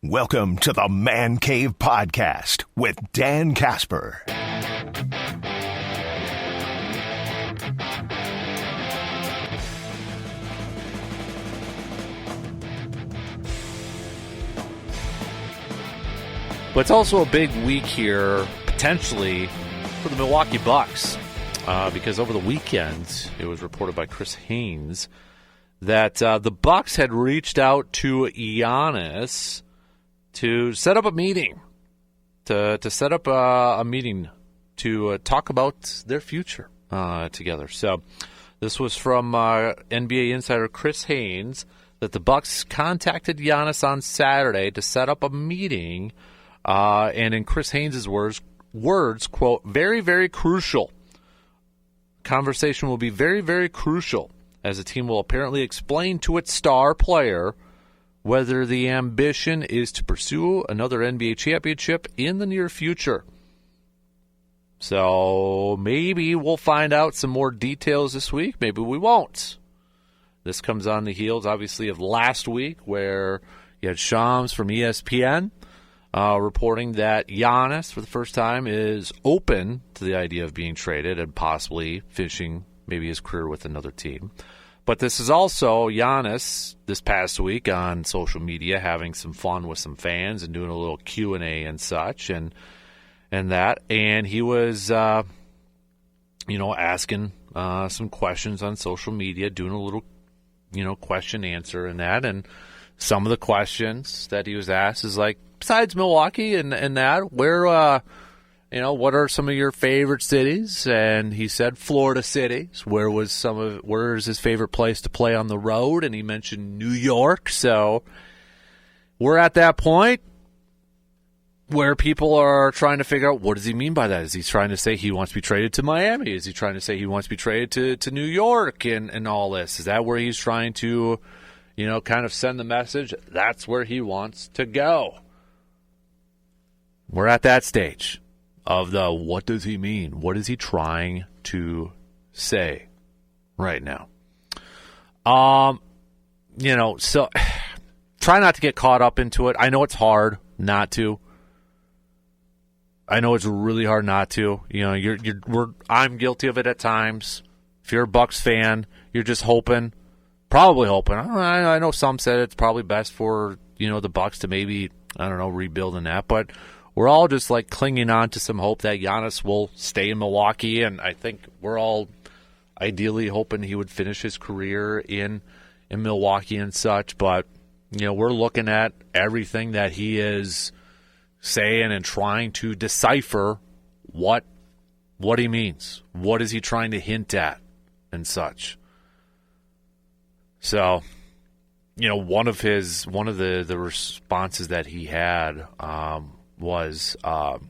Welcome to the Man Cave Podcast with Dan Casper. But it's also a big week here, potentially, for the Milwaukee Bucks. Because over the weekend, it was reported by Chris Haynes that the Bucks had reached out to Giannis to set up a meeting, to talk about their future together. So this was from NBA insider Chris Haynes, that the Bucks contacted Giannis on Saturday to set up a meeting, and in Chris Haynes' words, quote, very, very crucial. Conversation will be very, very crucial, as the team will apparently explain to its star player whether the ambition is to pursue another NBA championship in the near future. So maybe we'll find out some more details this week. Maybe we won't. This comes on the heels, obviously, of last week, where you had Shams from ESPN reporting that Giannis, for the first time, is open to the idea of being traded and possibly finishing maybe his career with another team. But this is also Giannis this past week on social media having some fun with some fans and doing a little Q&A and such and that. And he was, asking some questions on social media, doing a little, question answer and that. And some of the questions that he was asked is like, besides Milwaukee and that, where, what are some of your favorite cities? And he said Florida cities. Where is his favorite place to play on the road? And he mentioned New York. So we're at that point where people are trying to figure out, what does he mean by that? Is he trying to say he wants to be traded to Miami? Is he trying to say he wants to be traded to New York and all this? Is that where he's trying to, kind of send the message? That's where he wants to go. We're at that stage of the what does he mean? What is he trying to say right now? So try not to get caught up into it. I know it's hard not to. I know it's really hard not to. I'm guilty of it at times. If you're a Bucks fan, you're just probably hoping. I know some said it's probably best for, the Bucks to maybe, rebuild in that, but we're all just like clinging on to some hope that Giannis will stay in Milwaukee, and I think we're all ideally hoping he would finish his career in Milwaukee and such. But we're looking at everything that he is saying and trying to decipher what he means. What is he trying to hint at and such. So, one of the responses that he had was, let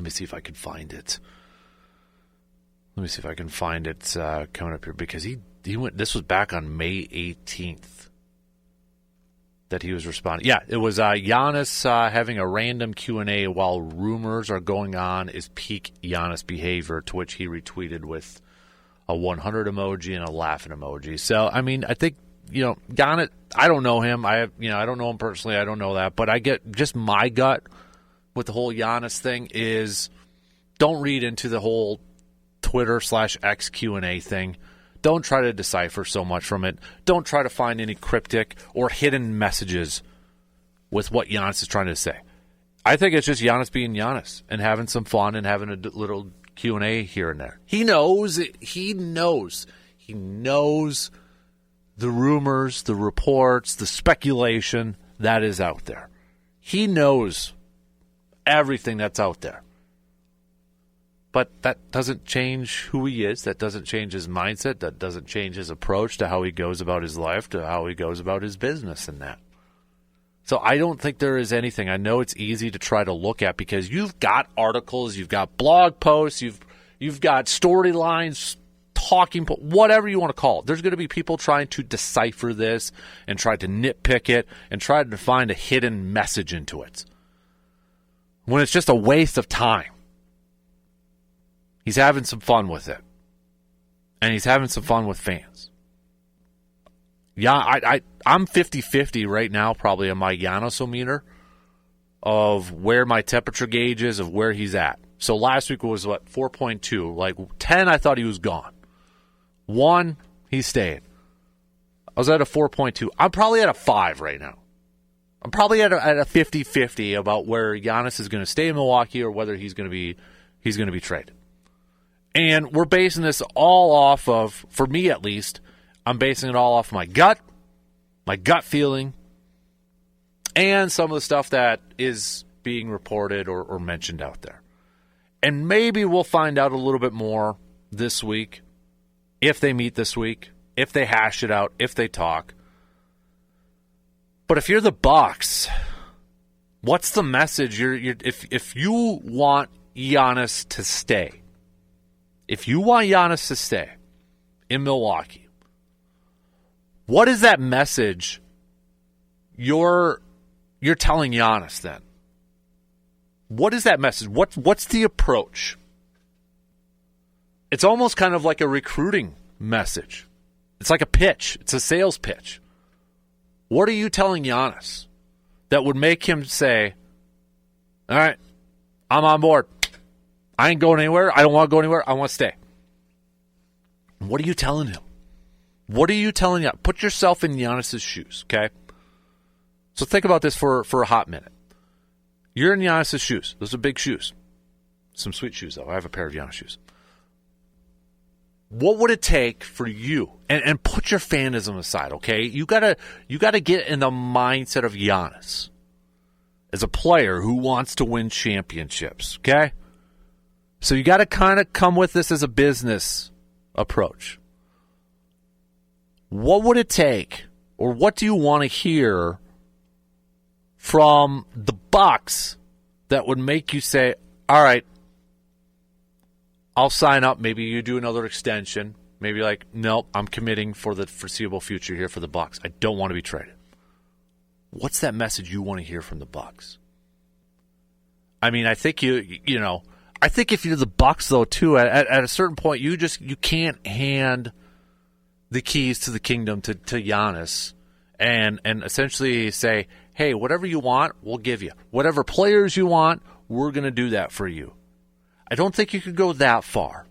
me see if I can find it. Coming up here, because he went. This was back on May 18th that he was responding. Yeah, it was Giannis having a random Q&A while rumors are going on is peak Giannis behavior, to which he retweeted with a 100 emoji and a laughing emoji. So, I think, Giannis, I don't know him. I don't know him personally. I don't know that. But I get just my gut with the whole Giannis thing is don't read into the whole Twitter/X Q&A thing. Don't try to decipher so much from it. Don't try to find any cryptic or hidden messages with what Giannis is trying to say. I think it's just Giannis being Giannis and having some fun and having a little Q&A here and there. He knows the rumors, the reports, the speculation that is out there. He knows everything that's out there. But that doesn't change who he is. That doesn't change his mindset. That doesn't change his approach to how he goes about his life, to how he goes about his business and that. So I don't think there is anything. I know it's easy to try to look at because you've got articles, you've got blog posts, you've got storylines, talking, whatever you want to call it. There's going to be people trying to decipher this and try to nitpick it and try to find a hidden message into it, when it's just a waste of time. He's having some fun with it. And he's having some fun with fans. Yeah, I'm 50-50 right now, probably on my Giannis-o-meter of where my temperature gauge is, of where he's at. So last week was, 4.2. Like 10, I thought he was gone. 1, he's staying. I was at a 4.2. I'm probably at a 5 right now. I'm probably at a 50-50 about where Giannis is going to stay in Milwaukee or whether he's going to be traded. And we're basing this all off of, for me at least, I'm basing it all off my gut feeling, and some of the stuff that is being reported or mentioned out there. And maybe we'll find out a little bit more this week, if they meet this week, if they hash it out, if they talk. But if you're the Bucks, what's the message? If you want Giannis to stay, in Milwaukee, what is that message you're telling Giannis then? What is that message? What's the approach? It's almost kind of like a recruiting message. It's like a pitch. It's a sales pitch. What are you telling Giannis that would make him say, all right, I'm on board. I ain't going anywhere. I don't want to go anywhere. I want to stay. What are you telling him? What are you telling him? Put yourself in Giannis' shoes, okay? So think about this for a hot minute. You're in Giannis' shoes. Those are big shoes. Some sweet shoes, though. I have a pair of Giannis shoes. What would it take for you? And put your fanism aside, okay? You gotta get in the mindset of Giannis as a player who wants to win championships, okay? So you got to kind of come with this as a business approach. What would it take, or what do you want to hear from the Bucks that would make you say, all right, I'll sign up. Maybe you do another extension. Maybe like, nope, I'm committing for the foreseeable future here for the Bucks. I don't want to be traded. What's that message you want to hear from the Bucks? I mean, I think I think if you're the Bucks though too, at a certain point, you can't hand the keys to the kingdom to Giannis and essentially say, hey, whatever you want, we'll give you. Whatever players you want, we're going to do that for you. I don't think you could go that far.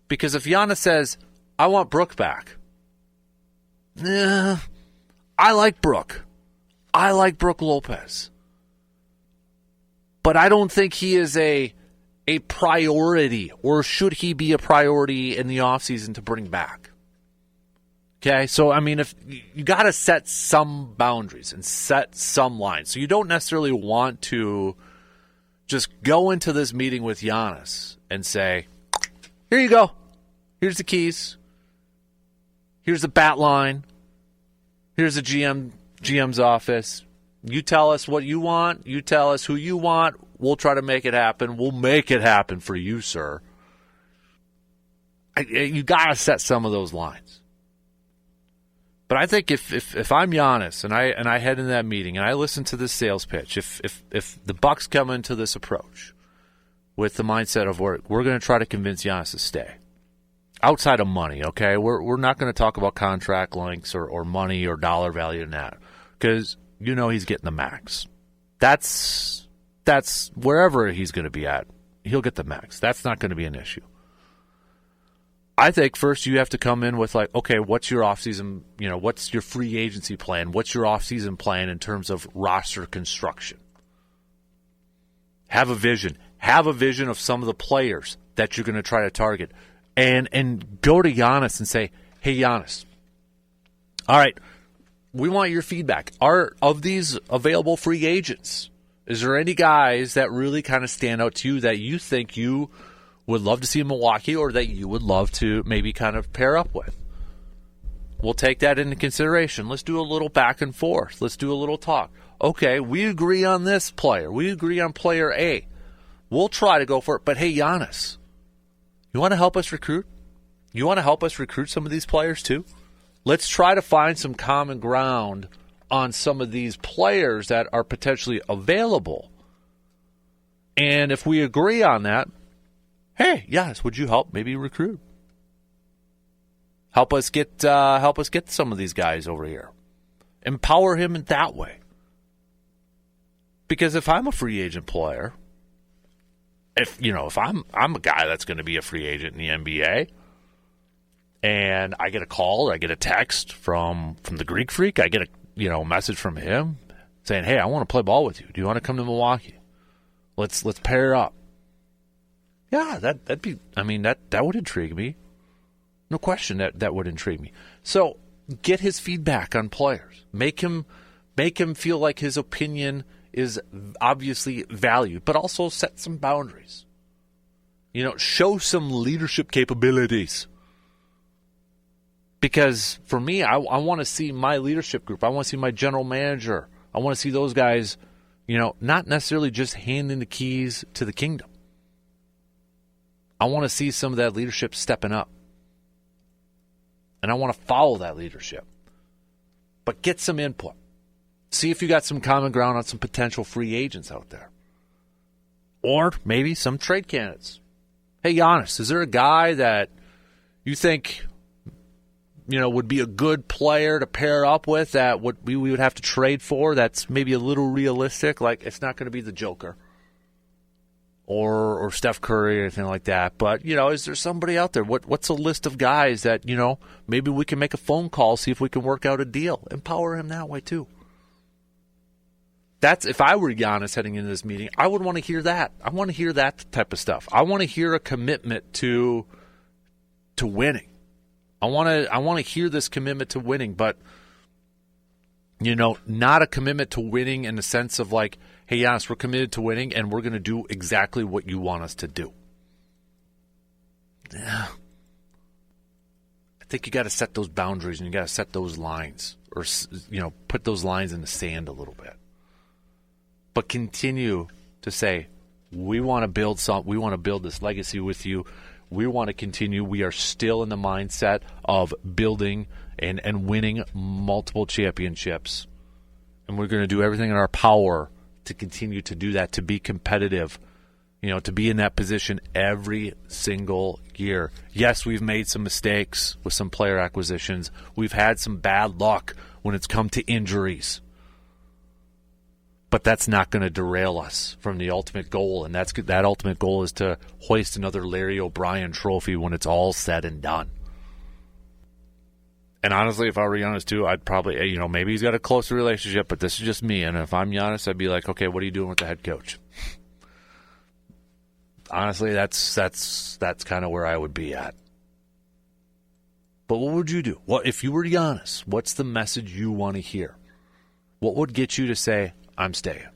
Because if Giannis says, I want Brook back. I like Brook. I like Brook Lopez. But I don't think he is a priority, or should he be a priority in the offseason to bring back. Okay, so I mean, if you got to set some boundaries and set some lines. So you don't necessarily want to just go into this meeting with Giannis and say, here you go. Here's the keys. Here's the bat line. Here's the GM's office. You tell us what you want. You tell us who you want. We'll try to make it happen. We'll make it happen for you, sir. You got to set some of those lines. But I think if I'm Giannis and I head in that meeting and I listen to this sales pitch, if the Bucks come into this approach with the mindset of we're going to try to convince Giannis to stay, outside of money, okay, we're not going to talk about contract lengths or money or dollar value in that, because he's getting the max. That's wherever he's going to be at, he'll get the max. That's not going to be an issue. I think first you have to come in with okay, what's your offseason, what's your free agency plan? What's your offseason plan in terms of roster construction? Have a vision. Have a vision of some of the players that you're going to try to target. And go to Giannis and say, hey, Giannis, all right, we want your feedback. Of these available free agents, is there any guys that really kind of stand out to you that you think you would love to see in Milwaukee, or that you would love to maybe kind of pair up with? We'll take that into consideration. Let's do a little back and forth. Let's do a little talk. Okay, we agree on this player. We agree on player A. We'll try to go for it. But hey, Giannis, you want to help us recruit? You want to help us recruit some of these players too? Let's try to find some common ground on some of these players that are potentially available. And if we agree on that, hey, yes, would you help maybe recruit? Help us get some of these guys over here. Empower him in that way. Because if I'm a free agent player, if I'm a guy that's going to be a free agent in the NBA, and I get a call, or I get a text from the Greek Freak, I get a message from him saying, "Hey, I want to play ball with you. Do you want to come to Milwaukee? Let's pair up." Yeah, that'd be. I mean, that would intrigue me. No question that would intrigue me. So get his feedback on players. Make him feel like his opinion is obviously valued, but also set some boundaries. Show some leadership capabilities. Because for me, I want to see my leadership group. I want to see my general manager. I want to see those guys, not necessarily just handing the keys to the kingdom. I want to see some of that leadership stepping up. And I want to follow that leadership. But get some input. See if you got some common ground on some potential free agents out there. Or maybe some trade candidates. Hey, Giannis, is there a guy that you think, would be a good player to pair up with that we would have to trade for that's maybe a little realistic? Like, it's not going to be the Joker or Steph Curry or anything like that. But, is there somebody out there? What's a list of guys that, maybe we can make a phone call, see if we can work out a deal. Empower him that way, too. That's, if I were Giannis heading into this meeting, I would want to hear that. I want to hear that type of stuff. I want to hear a commitment to winning. I want to hear this commitment to winning, but not a commitment to winning in the sense of like, hey, Giannis, we're committed to winning and we're going to do exactly what you want us to do. Yeah. I think you got to set those boundaries and you got to set those lines, or put those lines in the sand a little bit. But continue to say, we want to build this legacy with you. We want to continue. We are still in the mindset of building and winning multiple championships. And we're going to do everything in our power to continue to do that, to be competitive, to be in that position every single year. Yes, we've made some mistakes with some player acquisitions. We've had some bad luck when it's come to injuries. But that's not going to derail us from the ultimate goal, and that ultimate goal is to hoist another Larry O'Brien trophy when it's all said and done. And honestly, if I were Giannis too, I'd probably, maybe he's got a closer relationship, but this is just me. And if I'm Giannis, I'd be like, okay, what are you doing with the head coach? Honestly, that's kind of where I would be at. But what would you do? Well, if you were Giannis, what's the message you want to hear? What would get you to say, I'm staying?